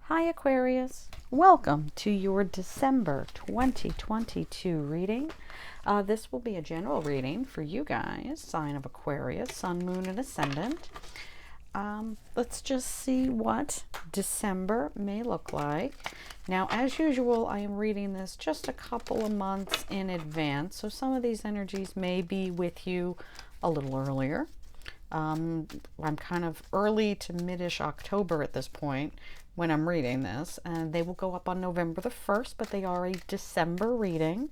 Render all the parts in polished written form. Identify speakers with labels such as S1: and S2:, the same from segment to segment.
S1: Hi Aquarius, welcome to your December 2022 reading. This will be a general reading for you guys, sign of Aquarius, Sun, Moon, and Ascendant. Let's just see what December may look like. Now, as usual, I am reading this just a couple of months in advance, so some of these energies may be with you a little earlier. I'm kind of early to mid-ish October at this point when I'm reading this, and they will go up on November the 1st, but they are a December reading,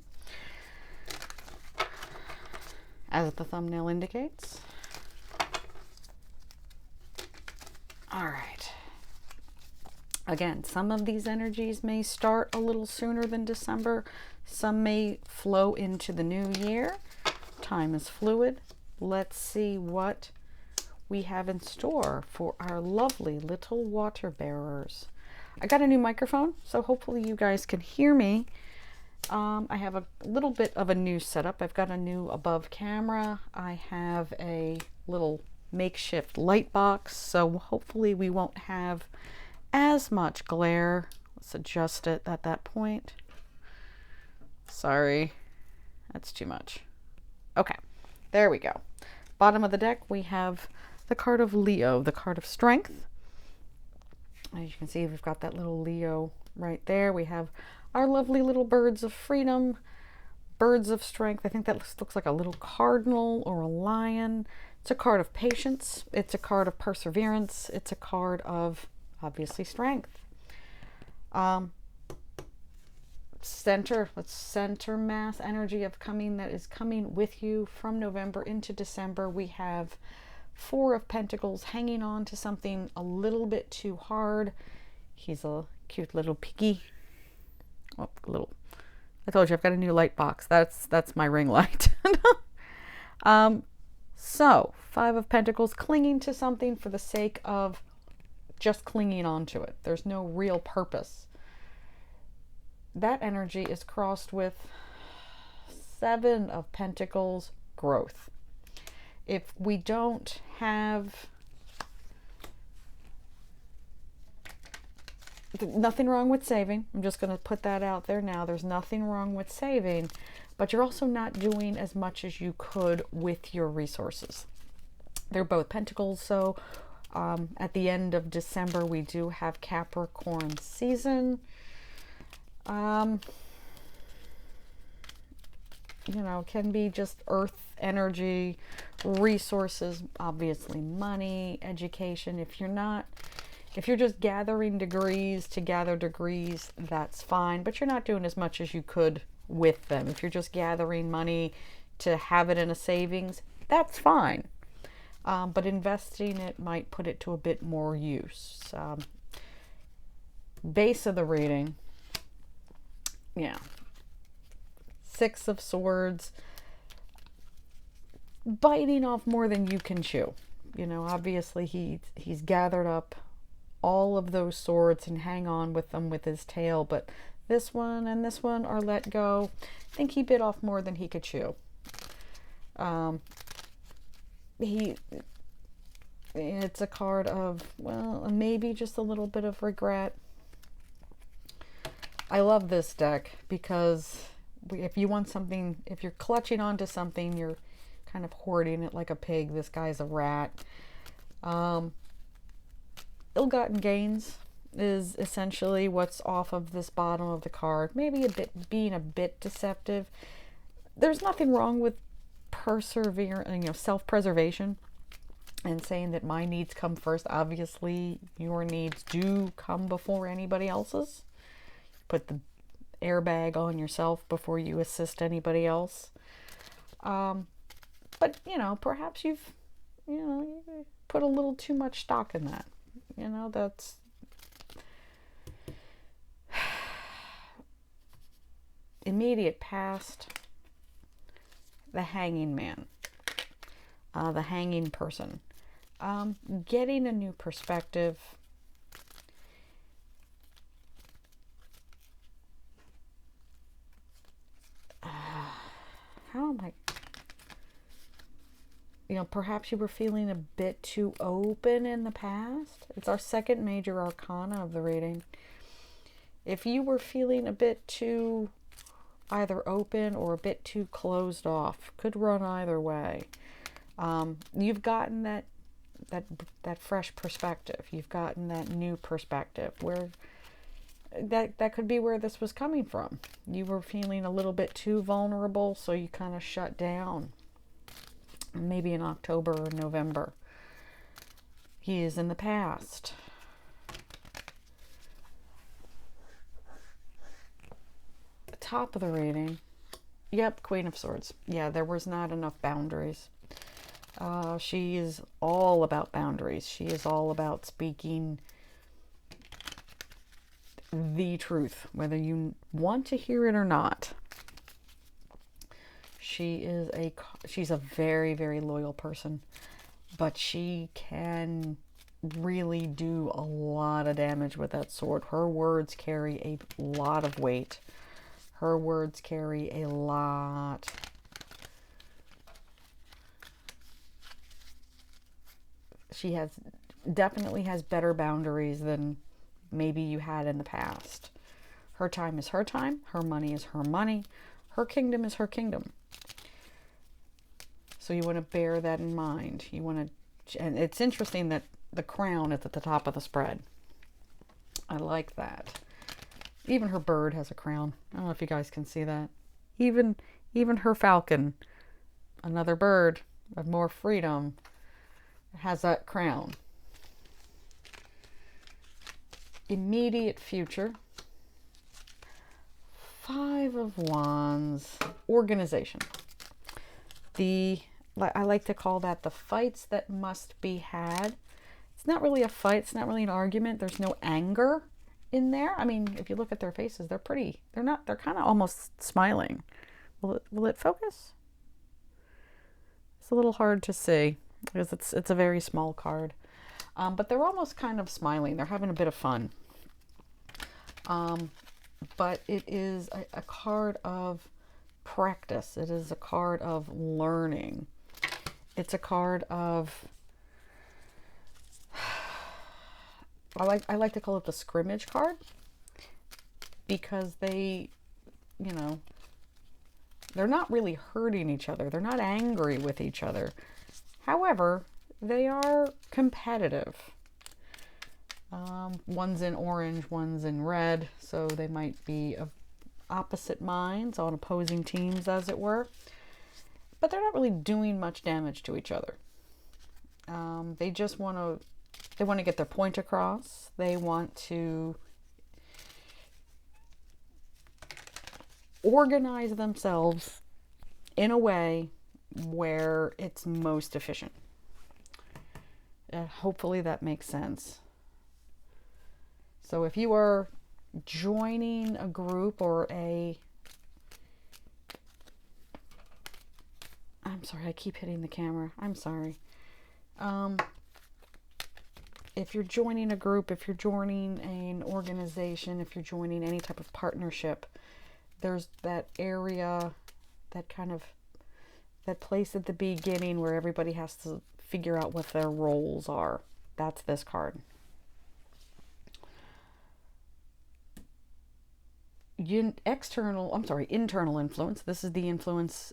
S1: as the thumbnail indicates. All right. Again, some of these energies may start a little sooner than December. Some may flow into the new year. Time is fluid. Let's see what we have in store for our lovely little water bearers. I got a new microphone, so hopefully you guys can hear me. I have a little bit of a new setup. I've got a new above camera. I have a little makeshift light box, so hopefully we won't have as much glare. Let's adjust it at that point. Sorry, that's too much. Okay, there we go. Bottom of the deck, we have the card of Leo, the card of strength. As you can see, we've got that little Leo right there. We have our lovely little birds of freedom, birds of strength. I think that looks like a little cardinal or a lion. It's a card of patience. It's a card of perseverance. It's a card of, obviously, strength. Let's center mass energy of that is coming with you from November into December. We have Four of Pentacles hanging on to something a little bit too hard. He's a cute little piggy. Oh, I told you I've got a new light box. That's my ring light. So, Five of Pentacles clinging to something for the sake of just clinging on to it. There's no real purpose. That energy is crossed with Seven of Pentacles, growth. If we don't have, nothing wrong with saving. I'm just going to put that out there now. There's nothing wrong with saving, but you're also not doing as much as you could with your resources. They're both Pentacles, so at the end of December, we do have Capricorn season. Can be just earth energy, resources, obviously money, education. If you're just gathering degrees to gather degrees, that's fine, but you're not doing as much as you could with them. If you're just gathering money to have it in a savings, that's fine. But investing it might put it to a bit more use. Base of the reading. Yeah. Six of Swords, biting off more than you can chew. Obviously he's gathered up all of those swords and hang on with them with his tail, but this one and this one are let go. I think he bit off more than he could chew. It's a card of, well, maybe just a little bit of regret. I love this deck because if you want something, if you're clutching onto something, you're kind of hoarding it like a pig. This guy's a rat. Ill-gotten gains is essentially what's off of this bottom of the card. Maybe being a bit deceptive. There's nothing wrong with self-preservation and saying that my needs come first. Obviously, your needs do come before anybody else's. Put the airbag on yourself before you assist anybody else. But perhaps you've put a little too much stock in that. That's immediate past. The hanging man, the hanging person, getting a new perspective. How am I? perhaps you were feeling a bit too open in the past. It's our second major arcana of the reading. If you were feeling a bit too either open or a bit too closed off, could run either way. You've gotten that fresh perspective. You've gotten that new perspective where that could be where this was coming from. You were feeling a little bit too vulnerable, so you kind of shut down. Maybe in October or November. He is in the past. The top of the reading. Yep, Queen of Swords. Yeah, there was not enough boundaries. She is all about boundaries. She is all about speaking the truth, whether you want to hear it or not. She's a very, very loyal person, but she can really do a lot of damage with that sword. Her words carry a lot of weight. Her words carry a lot. She definitely has better boundaries than maybe you had in the past. Her time is her time. Her money is her money. Her kingdom is her kingdom. So you want to bear that in mind. And it's interesting that the crown is at the top of the spread. I like that. Even her bird has a crown. I don't know if you guys can see that. Even her falcon, another bird of more freedom, has that crown. Immediate future. 5 of Wands. Organization. I like to call that the fights that must be had. It's not really a fight. It's not really an argument. There's no anger in there. I mean, if you look at their faces, they're kind of almost smiling. Will it focus? It's a little hard to see because it's a very small card. But they're almost kind of smiling. They're having a bit of fun. But it is a card of practice. It is a card of learning. It's a card of, I like to call it the scrimmage card, because they're not really hurting each other. They're not angry with each other. However, they are competitive. One's in orange, one's in red, so they might be of opposite minds on opposing teams, as it were. But they're not really doing much damage to each other. They just want to get their point across. They want to organize themselves in a way where it's most efficient. Hopefully that makes sense. So if you are joining a group or I'm sorry, I keep hitting the camera. I'm sorry. If you're joining a group, if you're joining an organization, if you're joining any type of partnership, there's that area, that place at the beginning where everybody has to figure out what their roles are. That's this card. Internal influence. This is the influence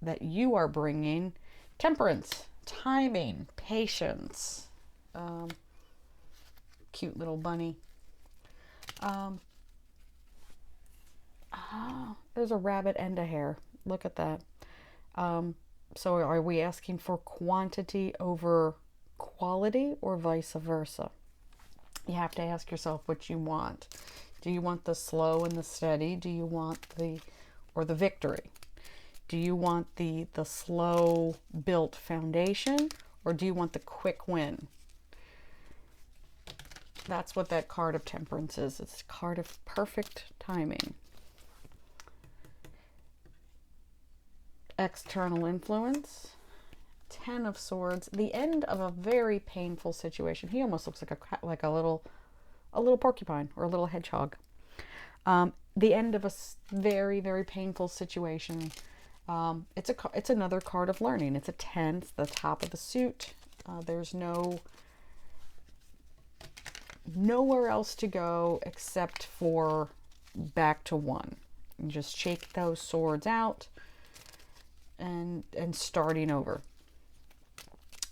S1: that you are bringing. Temperance, timing, patience. Cute little bunny. There's a rabbit and a hare. Look at that. So are we asking for quantity over quality or vice versa? You have to ask yourself what you want. Do you want the slow and the steady? Do you want the victory? Do you want the slow built foundation, or do you want the quick win? That's what that card of temperance is. It's a card of perfect timing. External influence. 10 of Swords. The end of a very painful situation. He almost looks like a little porcupine or a little hedgehog. The end of a very, very painful situation. It's another card of learning. It's a 10, it's the top of the suit. There's nowhere else to go except for back to one. And just shake those swords out and starting over.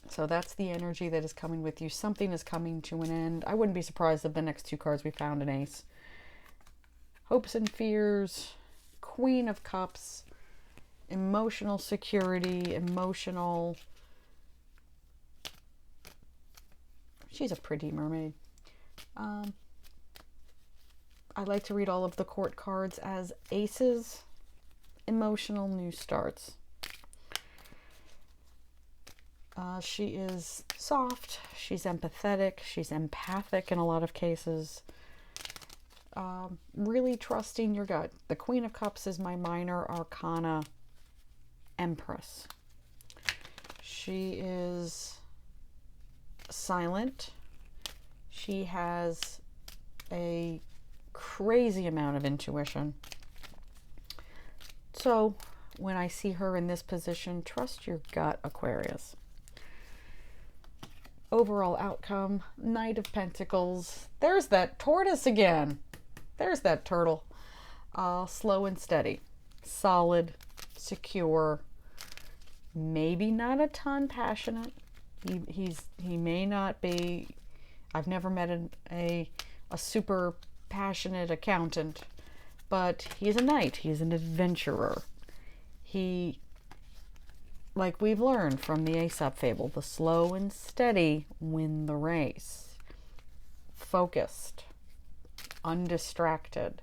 S1: So that's the energy that is coming with you. Something is coming to an end. I wouldn't be surprised if the next two cards we found an ace. Hopes and fears, Queen of Cups, emotional security, emotional... She's a pretty mermaid. I like to read all of the court cards as aces, emotional new starts. She is soft, she's empathetic, she's empathic in a lot of cases. Really trusting your gut. The Queen of Cups is my minor arcana empress. She is silent. She has a crazy amount of intuition. So when I see her in this position, trust your gut, Aquarius. Overall outcome, Knight of Pentacles. There's that tortoise again. There's that turtle. Slow and steady. Solid, secure. Maybe not a ton passionate. He may not be... I've never met a super passionate accountant, but he's a knight. He's an adventurer. He, like we've learned from the Aesop fable, the slow and steady win the race. Focused, undistracted.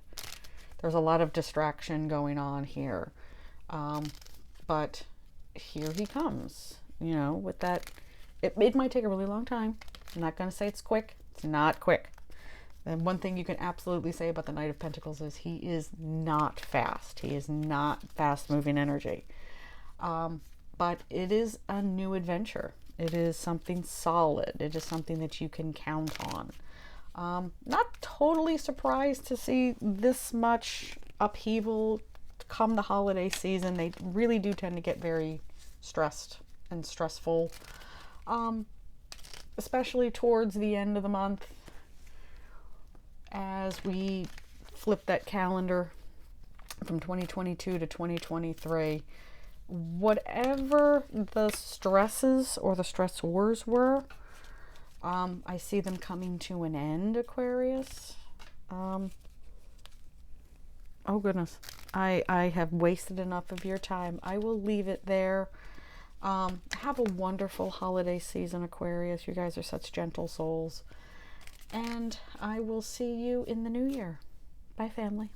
S1: There's a lot of distraction going on here, but here he comes, you know, with that. It might take a really long time. I'm not going to say it's quick. It's not quick. And one thing you can absolutely say about the Knight of Pentacles is he is not fast. He is not fast-moving energy. But it is a new adventure. It is something solid. It is something that you can count on. Not totally surprised to see this much upheaval come the holiday season. They really do tend to get very stressed and stressful. Especially towards the end of the month, as we flip that calendar from 2022 to 2023. Whatever the stresses or the stressors were, I see them coming to an end, Aquarius. Oh goodness, I have wasted enough of your time. I will leave it there. Have a wonderful holiday season, Aquarius. You guys are such gentle souls. And I will see you in the new year. Bye, family.